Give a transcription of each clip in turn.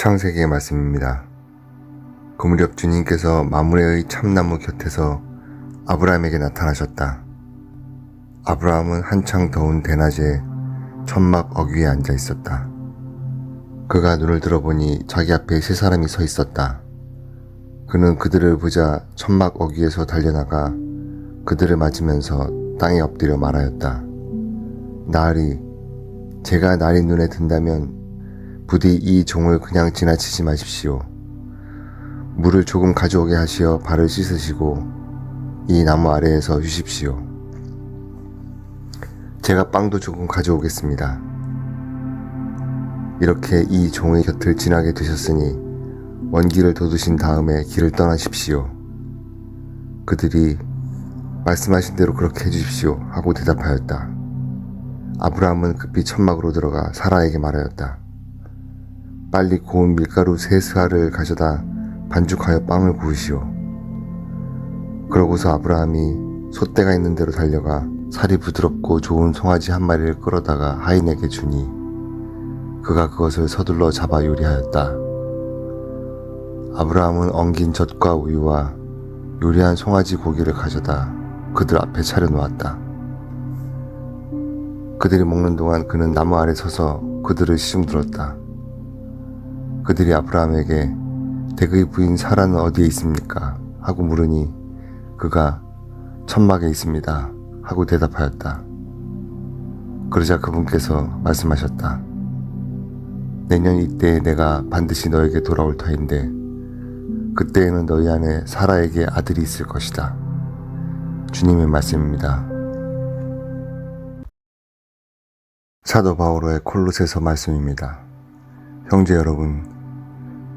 창세기의 말씀입니다. 그 무렵 주님께서 마므레의 참나무 곁에서 아브라함에게 나타나셨다. 아브라함은 한창 더운 대낮에 천막 어귀에 앉아 있었다. 그가 눈을 들어보니 자기 앞에 세 사람이 서 있었다. 그는 그들을 보자 천막 어귀에서 달려나가 그들을 맞으면서 땅에 엎드려 말하였다. 나으리, 제가 날이 눈에 든다면 부디 이 종을 그냥 지나치지 마십시오. 물을 조금 가져오게 하시어 발을 씻으시고 이 나무 아래에서 쉬십시오. 제가 빵도 조금 가져오겠습니다. 이렇게 이 종의 곁을 지나게 되셨으니 원기를 돋우신 다음에 길을 떠나십시오. 그들이 말씀하신 대로 그렇게 해주십시오 하고 대답하였다. 아브라함은 급히 천막으로 들어가 사라에게 말하였다. 빨리 고운 밀가루 3스아를 가져다 반죽하여 빵을 구우시오. 그러고서 아브라함이 솥대가 있는 데로 달려가 살이 부드럽고 좋은 송아지 한 마리를 끌어다가 하인에게 주니 그가 그것을 서둘러 잡아 요리하였다. 아브라함은 엉긴 젖과 우유와 요리한 송아지 고기를 가져다 그들 앞에 차려놓았다. 그들이 먹는 동안 그는 나무 아래 서서 그들을 시중들었다. 그들이 아브라함에게 댁의 부인 사라는 어디에 있습니까? 하고 물으니 그가 천막에 있습니다 하고 대답하였다. 그러자 그분께서 말씀하셨다. 내년 이때에 내가 반드시 너에게 돌아올 터인데 그때에는 너희 안에 사라에게 아들이 있을 것이다. 주님의 말씀입니다. 사도 바오로의 콜로새서 말씀입니다. 형제 여러분,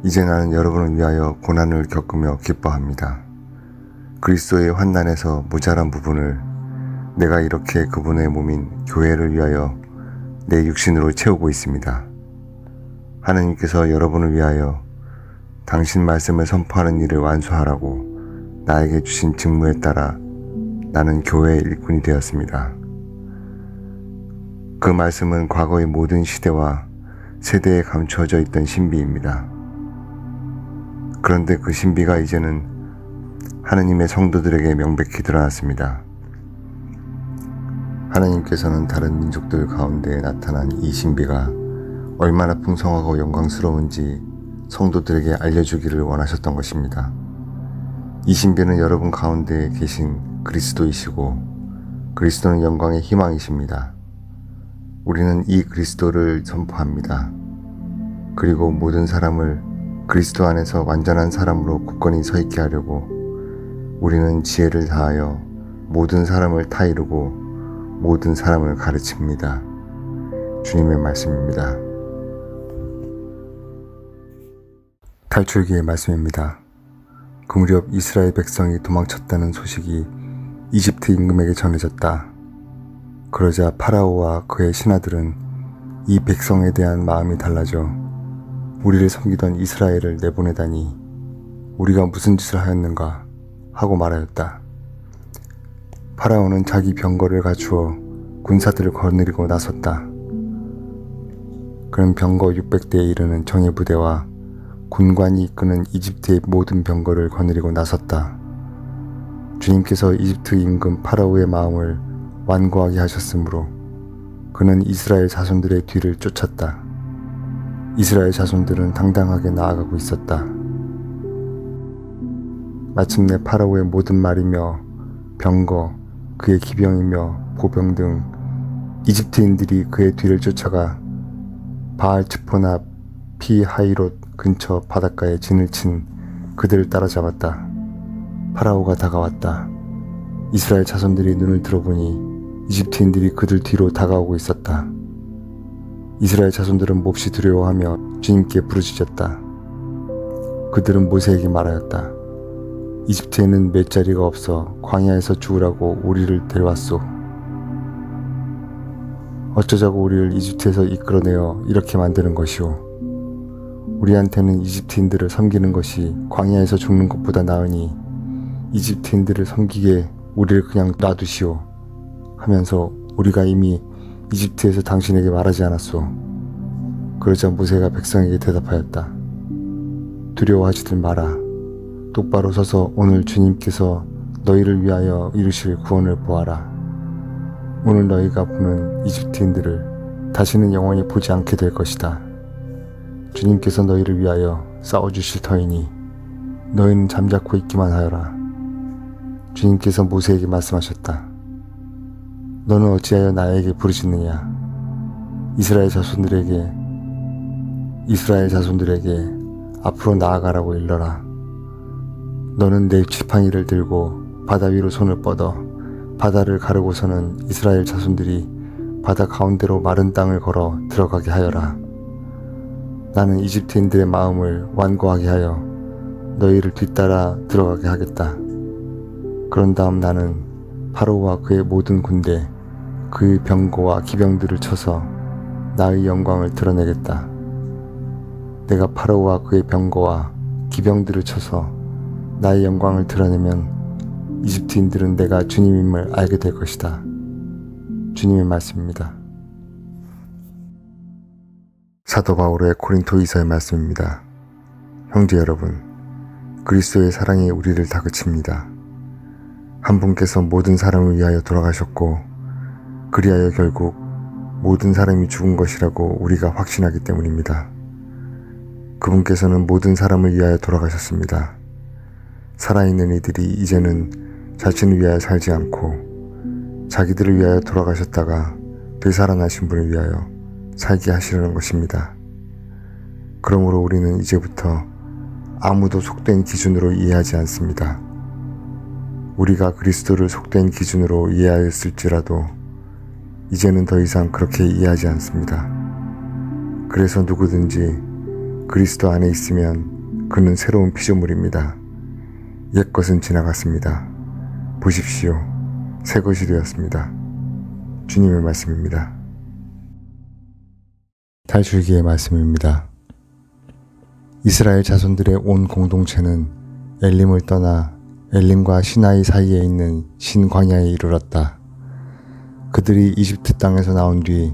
이제 나는 여러분을 위하여 고난을 겪으며 기뻐합니다. 그리스도의 환난에서 모자란 부분을 내가 이렇게 그분의 몸인 교회를 위하여 내 육신으로 채우고 있습니다. 하나님께서 여러분을 위하여 당신 말씀을 선포하는 일을 완수하라고 나에게 주신 직무에 따라 나는 교회의 일꾼이 되었습니다. 그 말씀은 과거의 모든 시대와 세대에 감추어져 있던 신비입니다. 그런데 그 신비가 이제는 하느님의 성도들에게 명백히 드러났습니다. 하나님께서는 다른 민족들 가운데 나타난 이 신비가 얼마나 풍성하고 영광스러운지 성도들에게 알려주기를 원하셨던 것입니다. 이 신비는 여러분 가운데 계신 그리스도이시고 그리스도는 영광의 희망이십니다. 우리는 이 그리스도를 선포합니다. 그리고 모든 사람을 그리스도 안에서 완전한 사람으로 굳건히 서 있게 하려고 우리는 지혜를 다하여 모든 사람을 타이르고 모든 사람을 가르칩니다. 주님의 말씀입니다. 탈출기의 말씀입니다. 그 무렵 이스라엘 백성이 도망쳤다는 소식이 이집트 임금에게 전해졌다. 그러자 파라오와 그의 신하들은 이 백성에 대한 마음이 달라져 우리를 섬기던 이스라엘을 내보내다니 우리가 무슨 짓을 하였는가 하고 말하였다. 파라오는 자기 병거를 갖추어 군사들을 거느리고 나섰다. 그는 병거 600대에 이르는 정예부대와 군관이 이끄는 이집트의 모든 병거를 거느리고 나섰다. 주님께서 이집트 임금 파라오의 마음을 완고하게 하셨으므로 그는 이스라엘 자손들의 뒤를 쫓았다. 이스라엘 자손들은 당당하게 나아가고 있었다. 마침내 파라오의 모든 말이며 병거, 그의 기병이며 보병 등 이집트인들이 그의 뒤를 쫓아가 바알 츠폰 앞 피하이롯 근처 바닷가에 진을 친 그들을 따라잡았다. 파라오가 다가왔다. 이스라엘 자손들이 눈을 들어보니 이집트인들이 그들 뒤로 다가오고 있었다. 이스라엘 자손들은 몹시 두려워하며 주님께 부르짖었다. 그들은 모세에게 말하였다. 이집트에는 몇 자리가 없어 광야에서 죽으라고 우리를 데려왔소. 어쩌자고 우리를 이집트에서 이끌어내어 이렇게 만드는 것이오. 우리한테는 이집트인들을 섬기는 것이 광야에서 죽는 것보다 나으니 이집트인들을 섬기게 우리를 그냥 놔두시오 하면서 우리가 이미 이집트에서 당신에게 말하지 않았소. 그러자 모세가 백성에게 대답하였다. 두려워하지들 마라. 똑바로 서서 오늘 주님께서 너희를 위하여 이루실 구원을 보아라. 오늘 너희가 보는 이집트인들을 다시는 영원히 보지 않게 될 것이다. 주님께서 너희를 위하여 싸워주실 터이니 너희는 잠자코 있기만 하여라. 주님께서 모세에게 말씀하셨다. 너는 어찌하여 나에게 부르짖느냐? 이스라엘 자손들에게 앞으로 나아가라고 일러라. 너는 내 지팡이를 들고 바다 위로 손을 뻗어 바다를 가르고서는 이스라엘 자손들이 바다 가운데로 마른 땅을 걸어 들어가게 하여라. 나는 이집트인들의 마음을 완고하게 하여 너희를 뒤따라 들어가게 하겠다. 그런 다음 나는 파로와 그의 모든 군대, 그의 병거와 기병들을 쳐서 나의 영광을 드러내겠다. 내가 파로와 그의 병거와 기병들을 쳐서 나의 영광을 드러내면 이집트인들은 내가 주님임을 알게 될 것이다. 주님의 말씀입니다. 사도 바울의 고린토이서의 말씀입니다. 형제 여러분, 그리스도의 사랑이 우리를 다그칩니다. 한 분께서 모든 사람을 위하여 돌아가셨고 그리하여 결국 모든 사람이 죽은 것이라고 우리가 확신하기 때문입니다. 그분께서는 모든 사람을 위하여 돌아가셨습니다. 살아있는 이들이 이제는 자신을 위하여 살지 않고 자기들을 위하여 돌아가셨다가 되살아나신 분을 위하여 살게 하시려는 것입니다. 그러므로 우리는 이제부터 아무도 속된 기준으로 이해하지 않습니다. 우리가 그리스도를 속된 기준으로 이해하였을지라도 이제는 더 이상 그렇게 이해하지 않습니다. 그래서 누구든지 그리스도 안에 있으면 그는 새로운 피조물입니다. 옛 것은 지나갔습니다. 보십시오. 새 것이 되었습니다. 주님의 말씀입니다. 탈출기의 말씀입니다. 이스라엘 자손들의 온 공동체는 엘림을 떠나 엘림과 시나이 사이에 있는 신광야에 이르렀다. 그들이 이집트 땅에서 나온 뒤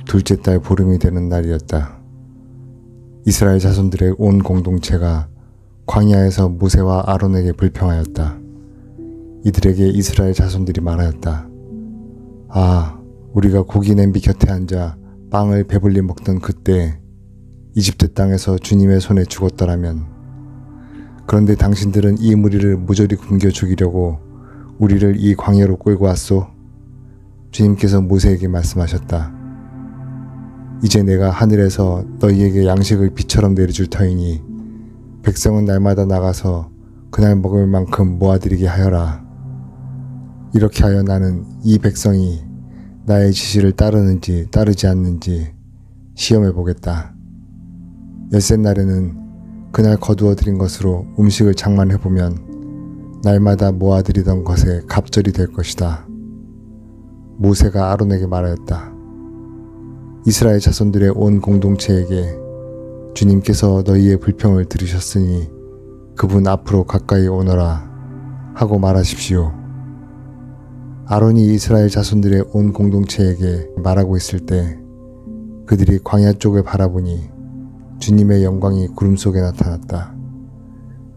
둘째 달 보름이 되는 날이었다. 이스라엘 자손들의 온 공동체가 광야에서 모세와 아론에게 불평하였다. 이들에게 이스라엘 자손들이 말하였다. 아, 우리가 고기 냄비 곁에 앉아 빵을 배불리 먹던 그때 이집트 땅에서 주님의 손에 죽었더라면. 그런데 당신들은 이 무리를 모조리 굶겨 죽이려고 우리를 이 광야로 끌고 왔소. 주님께서 모세에게 말씀하셨다. 이제 내가 하늘에서 너희에게 양식을 비처럼 내려줄 터이니 백성은 날마다 나가서 그날 먹을 만큼 모아들이게 하여라. 이렇게 하여 나는 이 백성이 나의 지시를 따르는지 따르지 않는지 시험해 보겠다. 엿새 날에는 그날 거두어 들인 것으로 음식을 장만해 보면 날마다 모아들이던 것에 갑절이 될 것이다. 모세가 아론에게 말하였다. 이스라엘 자손들의 온 공동체에게 주님께서 너희의 불평을 들으셨으니 그분 앞으로 가까이 오너라 하고 말하십시오. 아론이 이스라엘 자손들의 온 공동체에게 말하고 있을 때 그들이 광야 쪽을 바라보니 주님의 영광이 구름 속에 나타났다.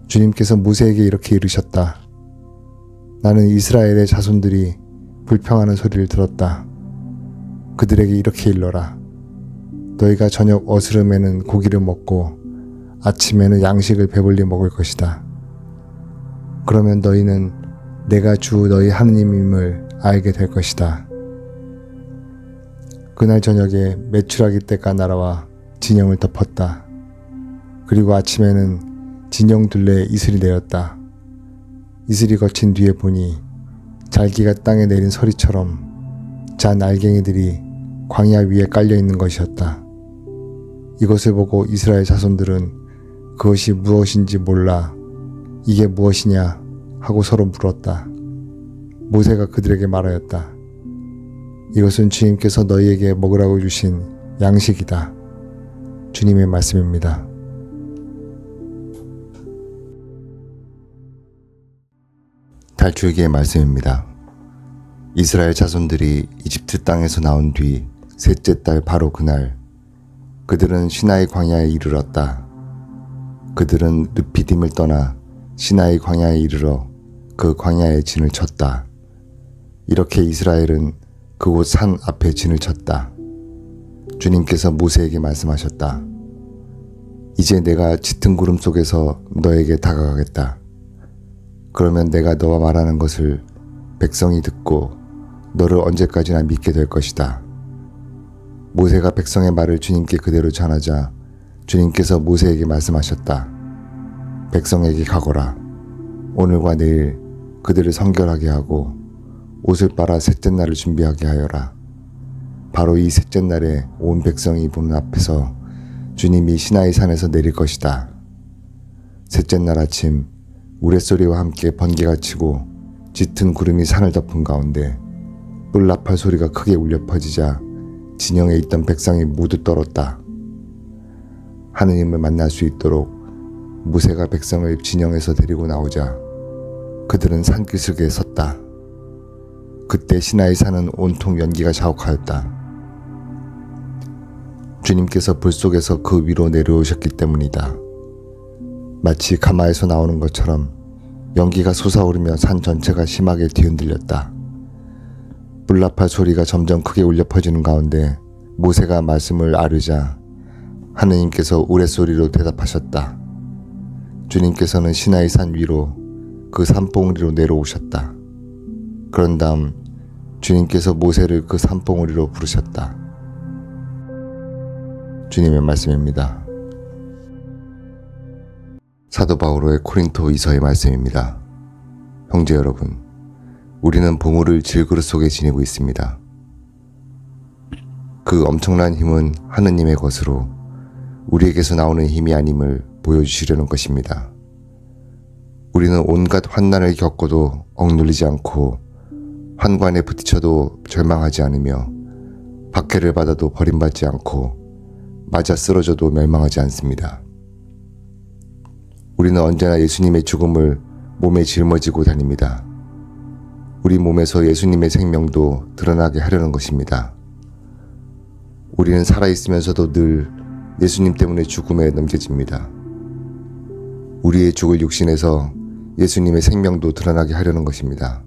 주님께서 모세에게 이렇게 이르셨다. 나는 이스라엘의 자손들이 불평하는 소리를 들었다. 그들에게 이렇게 일러라. 너희가 저녁 어스름에는 고기를 먹고 아침에는 양식을 배불리 먹을 것이다. 그러면 너희는 내가 주 너희 하느님임을 알게 될 것이다. 그날 저녁에 메추라기 떼가 날아와 진영을 덮었다. 그리고 아침에는 진영 둘레에 이슬이 내렸다. 이슬이 거친 뒤에 보니 잘기가 땅에 내린 서리처럼 잔 알갱이들이 광야 위에 깔려 있는 것이었다. 이것을 보고 이스라엘 자손들은 그것이 무엇인지 몰라 이게 무엇이냐 하고 서로 물었다. 모세가 그들에게 말하였다. 이것은 주님께서 너희에게 먹으라고 주신 양식이다. 주님의 말씀입니다. 탈출기의 말씀입니다. 이스라엘 자손들이 이집트 땅에서 나온 뒤 셋째 달 바로 그날 그들은 시나이 광야에 이르렀다. 그들은 르피딤을 떠나 시나이 광야에 이르러 그 광야에 진을 쳤다. 이렇게 이스라엘은 그곳 산 앞에 진을 쳤다. 주님께서 모세에게 말씀하셨다. 이제 내가 짙은 구름 속에서 너에게 다가가겠다. 그러면 내가 너와 말하는 것을 백성이 듣고 너를 언제까지나 믿게 될 것이다. 모세가 백성의 말을 주님께 그대로 전하자 주님께서 모세에게 말씀하셨다. 백성에게 가거라. 오늘과 내일 그들을 성결하게 하고 옷을 빨아 셋째 날을 준비하게 하여라. 바로 이 셋째 날에 온 백성이 보는 앞에서 주님이 시나이 산에서 내릴 것이다. 셋째 날 아침 우레소리와 함께 번개가 치고 짙은 구름이 산을 덮은 가운데 뿔나팔 소리가 크게 울려 퍼지자 진영에 있던 백성이 모두 떨었다. 하느님을 만날 수 있도록 모세가 백성을 진영에서 데리고 나오자 그들은 산기슭에 섰다. 그때 시나이 산은 온통 연기가 자욱하였다. 주님께서 불 속에서 그 위로 내려오셨기 때문이다. 마치 가마에서 나오는 것처럼 연기가 솟아오르며 산 전체가 심하게 뒤흔들렸다. 불나팔 소리가 점점 크게 울려 퍼지는 가운데 모세가 말씀을 아뢰자 하느님께서 우레소리로 대답하셨다. 주님께서는 시나이 산 위로 그 산봉우리로 내려오셨다. 그런 다음 주님께서 모세를 그 산봉우리로 부르셨다. 주님의 말씀입니다. 사도 바오로의 코린토 이서의 말씀입니다. 형제 여러분, 우리는 보물을 질그릇 속에 지니고 있습니다. 그 엄청난 힘은 하느님의 것으로 우리에게서 나오는 힘이 아님을 보여주시려는 것입니다. 우리는 온갖 환난을 겪어도 억눌리지 않고 환관에 부딪혀도 절망하지 않으며 박해를 받아도 버림받지 않고 맞아 쓰러져도 멸망하지 않습니다. 우리는 언제나 예수님의 죽음을 몸에 짊어지고 다닙니다. 우리 몸에서 예수님의 생명도 드러나게 하려는 것입니다. 우리는 살아있으면서도 늘 예수님 때문에 죽음에 넘겨집니다. 우리의 죽을 육신에서 예수님의 생명도 드러나게 하려는 것입니다.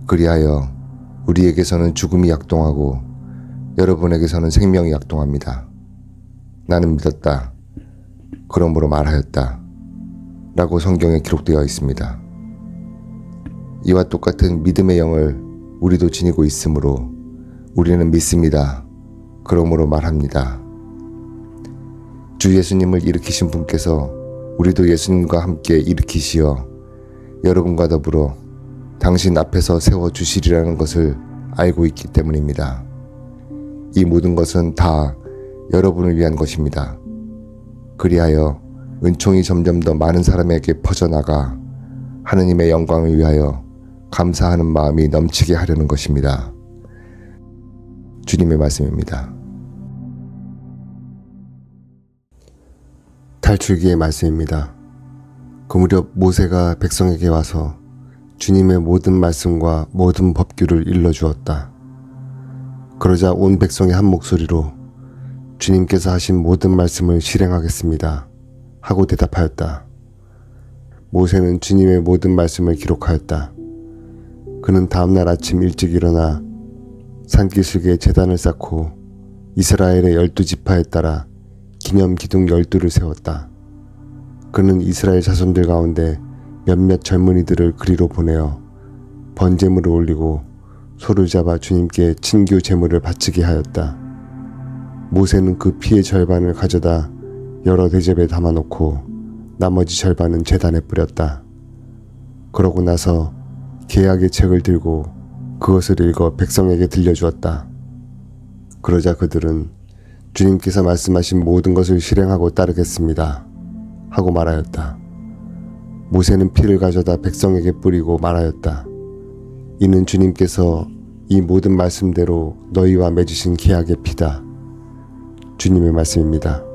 그리하여 우리에게서는 죽음이 약동하고 여러분에게서는 생명이 약동합니다. 나는 믿었다. 그러므로 말하였다. 라고 성경에 기록되어 있습니다. 이와 똑같은 믿음의 영을 우리도 지니고 있으므로 우리는 믿습니다. 그러므로 말합니다. 주 예수님을 일으키신 분께서 우리도 예수님과 함께 일으키시어 여러분과 더불어 당신 앞에서 세워주시리라는 것을 알고 있기 때문입니다. 이 모든 것은 다 여러분을 위한 것입니다. 그리하여 은총이 점점 더 많은 사람에게 퍼져나가 하느님의 영광을 위하여 감사하는 마음이 넘치게 하려는 것입니다. 주님의 말씀입니다. 탈출기의 말씀입니다. 그 무렵 모세가 백성에게 와서 주님의 모든 말씀과 모든 법규를 일러주었다. 그러자 온 백성이 한 목소리로 주님께서 하신 모든 말씀을 실행하겠습니다 하고 대답하였다. 모세는 주님의 모든 말씀을 기록하였다. 그는 다음날 아침 일찍 일어나 산기슭에 제단을 쌓고 이스라엘의 12지파에 따라 기념 기둥 12를 세웠다. 그는 이스라엘 자손들 가운데 몇몇 젊은이들을 그리로 보내어 번제물을 올리고 소를 잡아 주님께 친규 제물을 바치게 하였다. 모세는 그 피의 절반을 가져다 여러 대접에 담아놓고 나머지 절반은 제단에 뿌렸다. 그러고 나서 계약의 책을 들고 그것을 읽어 백성에게 들려주었다. 그러자 그들은 주님께서 말씀하신 모든 것을 실행하고 따르겠습니다 하고 말하였다. 모세는 피를 가져다 백성에게 뿌리고 말하였다. 이는 주님께서 이 모든 말씀대로 너희와 맺으신 계약의 피다. 주님의 말씀입니다.